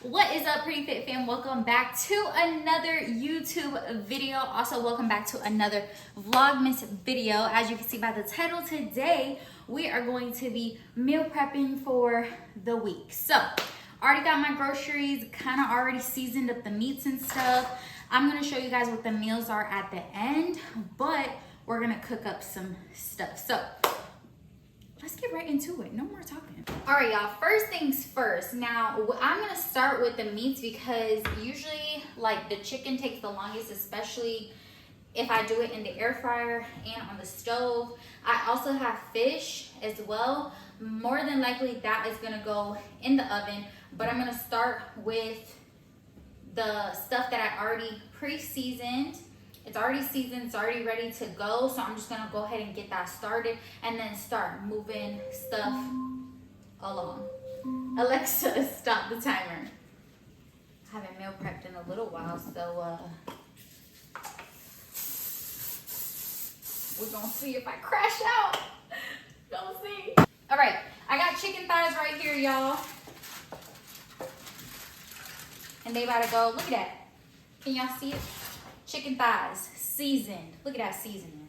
What is up, Pretty Fit fam? Welcome back to another YouTube video. Also, welcome back to another Vlogmas video. As you can see by the title, today we are going to be meal prepping for the week. So, already got my groceries, kind of already seasoned up the meats and stuff. I'm going to show you guys what the meals are at the end, but we're going to cook up some stuff. So, let's get right into it. No more talking. All right, y'all. First things first. Now, I'm going to start with the meats because usually, like, the chicken takes the longest, especially if I do it in the air fryer and on the stove. I also have fish as well. More than likely, that is going to go in the oven. But I'm going to start with the stuff that I already pre-seasoned. It's already seasoned, it's already ready to go. So I'm just gonna go ahead and get that started and then start moving stuff along. Alexa, stop the timer. I haven't meal prepped in a little while, so we're gonna see if I crash out. Don't see. All right, I got chicken thighs right here, y'all. And they about to go, look at that. Can y'all see it? Chicken thighs, seasoned. Look at that seasoning.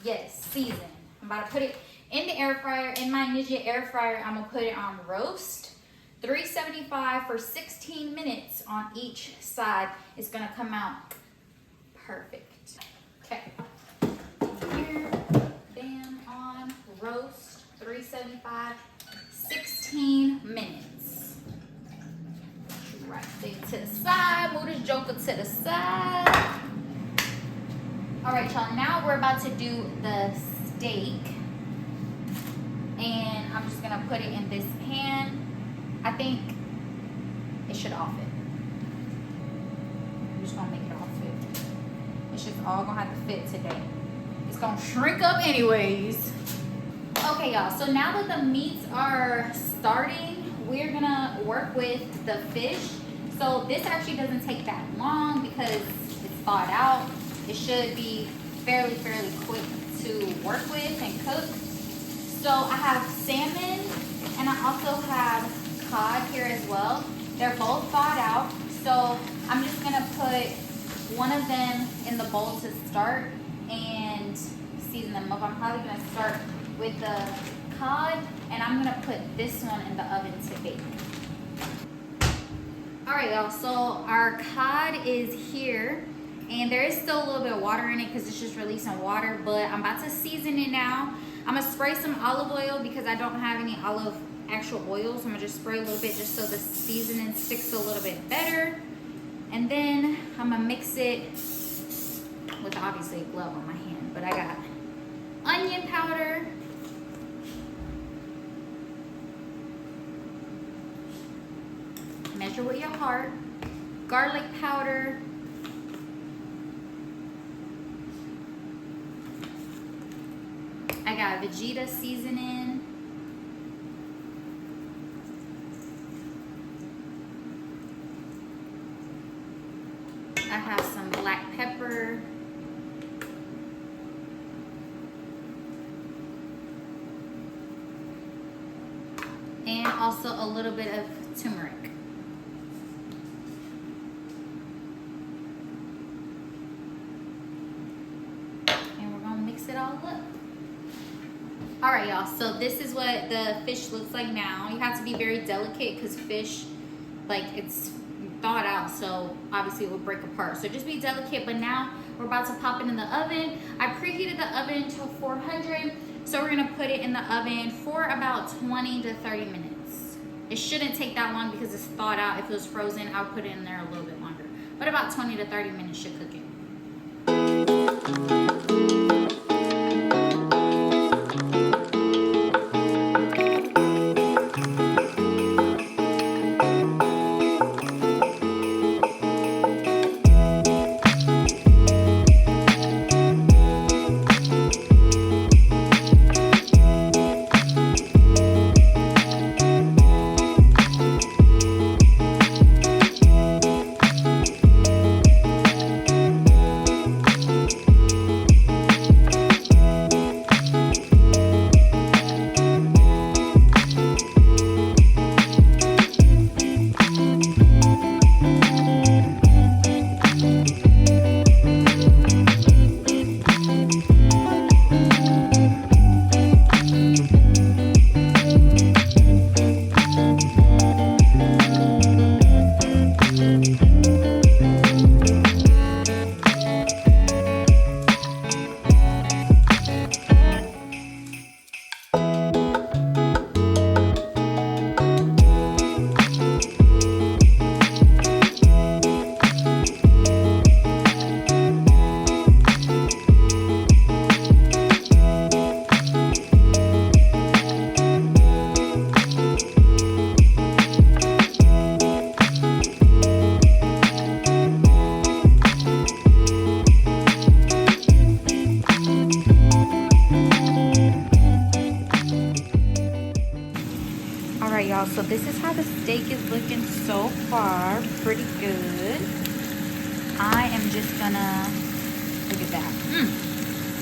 Yes, seasoned. I'm about to put it in the air fryer. In my Ninja air fryer, I'm going to put it on roast. 375 for 16 minutes on each side. It's going to come out perfect. Okay. Here, bam, on roast. 375, 16 minutes. Right there to the side. Move this joker to the side. All right, y'all, now we're about to do the steak. And I'm just gonna put it in this pan. I think it should all fit. I'm just gonna make it all fit. It's just all gonna have to fit today. It's gonna shrink up anyways. Okay, y'all, so now that the meats are starting, we're gonna work with the fish. So this actually doesn't take that long because it's thawed out. It should be fairly quick to work with and cook. So I have salmon and I also have cod here as well. They're both thawed out. So I'm just gonna put one of them in the bowl to start and season them up. I'm probably gonna start with the cod and I'm gonna put this one in the oven to bake. All right, y'all, so our cod is here. And there is still a little bit of water in it because it's just releasing water, but I'm about to season it now. I'm gonna spray some olive oil because I don't have any actual oil, so I'm gonna just spray a little bit just so the seasoning sticks a little bit better. And then I'm gonna mix it with obviously a glove on my hand, but I got onion powder, measure with your heart, garlic powder, I got Vegeta seasoning. I have some black pepper. And also a little bit of turmeric. And we're gonna mix it all up. All right, y'all, so this is what the fish looks like now. You have to be very delicate because fish, like, it's thawed out, so obviously it will break apart. So just be delicate, but now we're about to pop it in the oven. I preheated the oven to 400, so we're gonna put it in the oven for about 20 to 30 minutes. It shouldn't take that long because it's thawed out. If it was frozen, I'll put it in there a little bit longer. But about 20 to 30 minutes should cook it. looking so far pretty good. I am just gonna, look at that.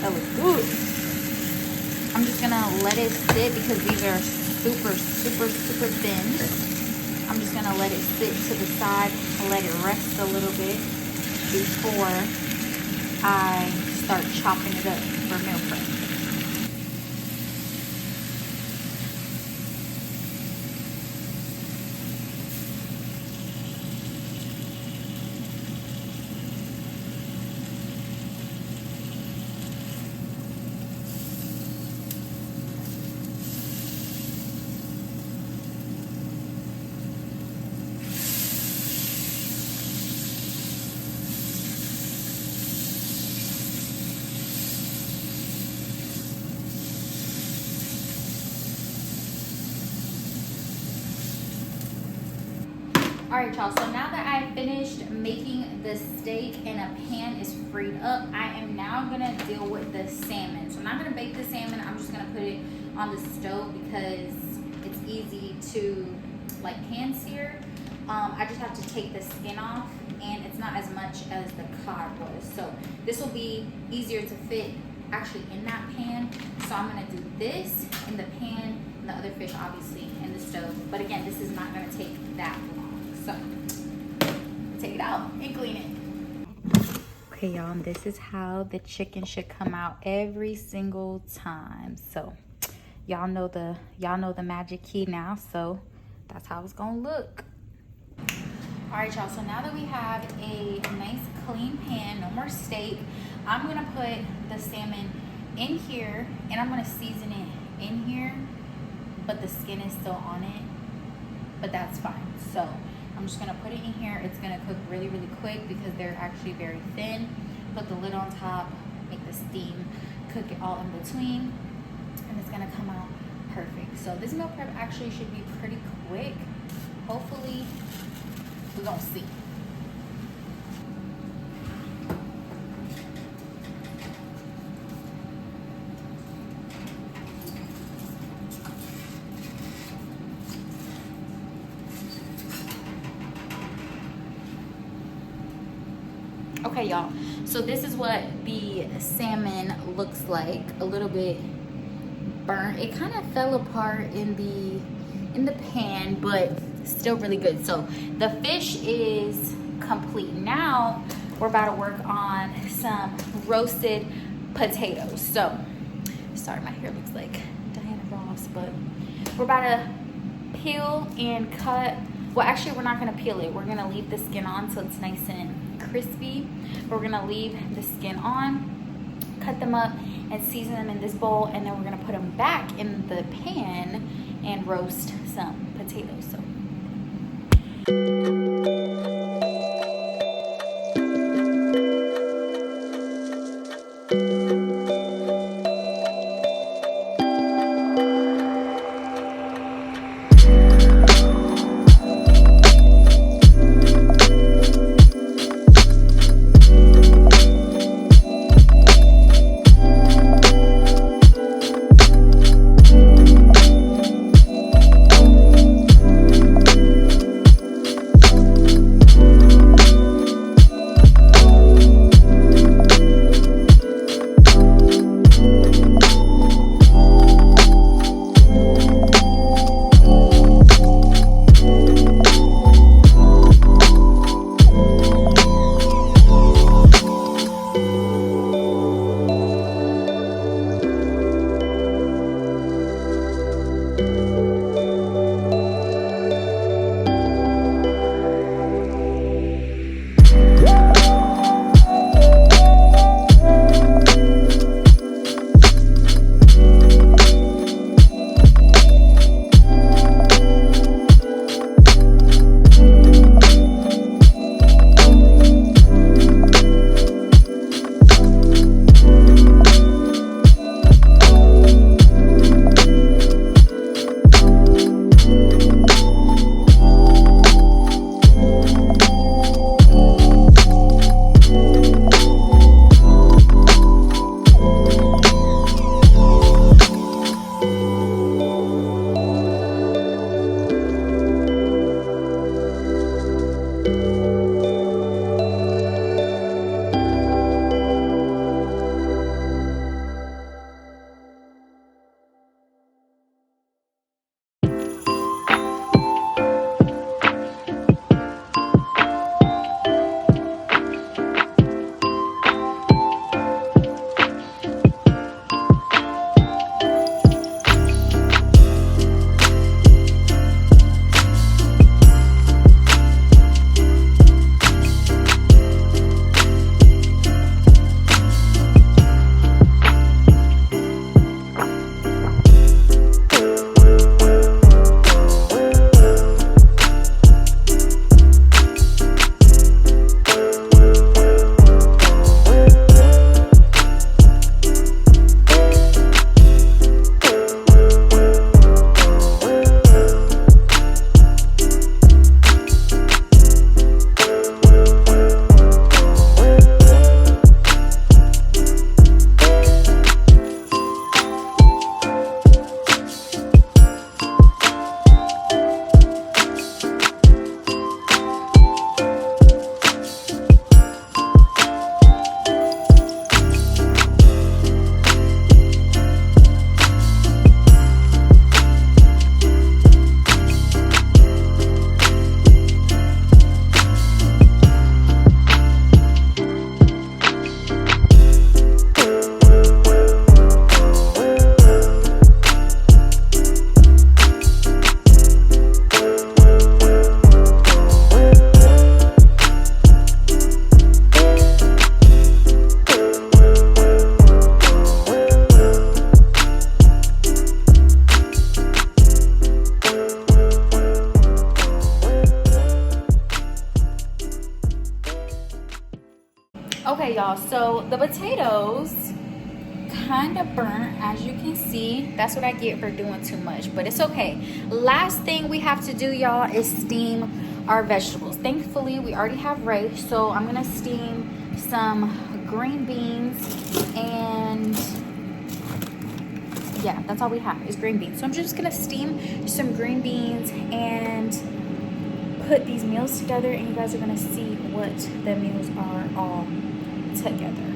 That looks good. I'm just gonna let it sit because these are super, super, super thin. I'm just gonna let it sit to the side and let it rest a little bit before I start chopping it up for meal prep. Alright y'all, so now that I finished making the steak and a pan is freed up, I am now going to deal with the salmon. So I'm not going to bake the salmon, I'm just going to put it on the stove because it's easy to like pan sear. I just have to take the skin off and it's not as much as the cod was. So this will be easier to fit actually in that pan. So I'm going to do this in the pan and the other fish obviously in the stove. But again, this is not going to take that long. So, take it out and clean it. Okay, y'all, and this is how the chicken should come out every single time. So, y'all know the magic key now. So, that's how it's gonna look. All right, y'all. So now that we have a nice clean pan, no more steak, I'm gonna put the salmon in here, and I'm gonna season it in here. But the skin is still on it. But that's fine. So. I'm just gonna put it in here. It's gonna cook really, really quick because they're actually very thin. Put the lid on top, make the steam, cook it all in between, and it's gonna come out perfect. So this meal prep actually should be pretty quick. Hopefully, we're gonna see. Okay, y'all, so this is what the salmon looks like. A little bit burnt. It kind of fell apart in the pan, but still really good. So the fish is complete. Now we're about to work on some roasted potatoes. So sorry, my hair looks like Diana Ross, but we're about to peel and cut. Well, actually, we're not gonna peel it. We're gonna leave the skin on so it's nice and crispy. We're gonna leave the skin on, cut them up and season them in this bowl, and then we're gonna put them back in the pan and roast some potatoes. So Okay, y'all, so the potatoes kind of burnt, as you can see. That's what I get for doing too much, but it's okay. Last thing we have to do, y'all, is steam our vegetables. Thankfully, we already have rice, so I'm gonna steam some green beans, and yeah, that's all we have is green beans. So I'm just gonna steam some green beans and put these meals together, and you guys are gonna see what the meals are all together.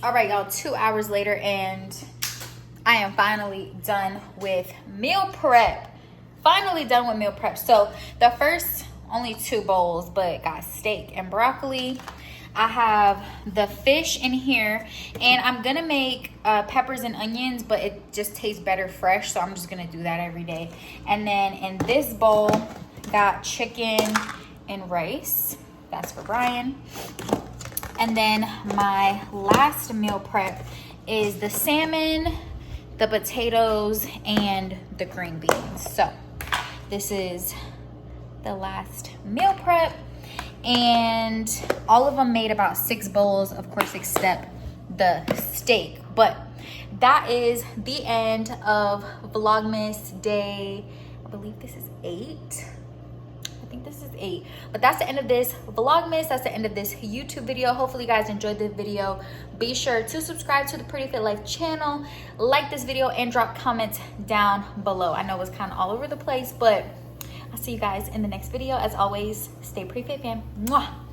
All right, y'all, 2 hours later, and I am finally done with meal prep. Finally done with meal prep. So the first only 2 bowls, but got steak and broccoli. I have the fish in here, and I'm gonna make peppers and onions, but it just tastes better fresh, so I'm just gonna do that every day. And then in this bowl, got chicken and rice. That's for Brian. And then my last meal prep is the salmon, the potatoes, and the green beans. So this is the last meal prep, and all of them made about 6 bowls, of course, except the steak. But that is the end of Vlogmas day, I believe this is 8. I think this is 8, but that's the end of this Vlogmas. That's the end of this YouTube video. Hopefully you guys enjoyed the video. Be sure to subscribe to the Pretty Fit Life channel, like this video, and drop comments down below. I know it's kind of all over the place, but I'll see you guys in the next video. As always, stay pretty fit, fam. Mwah!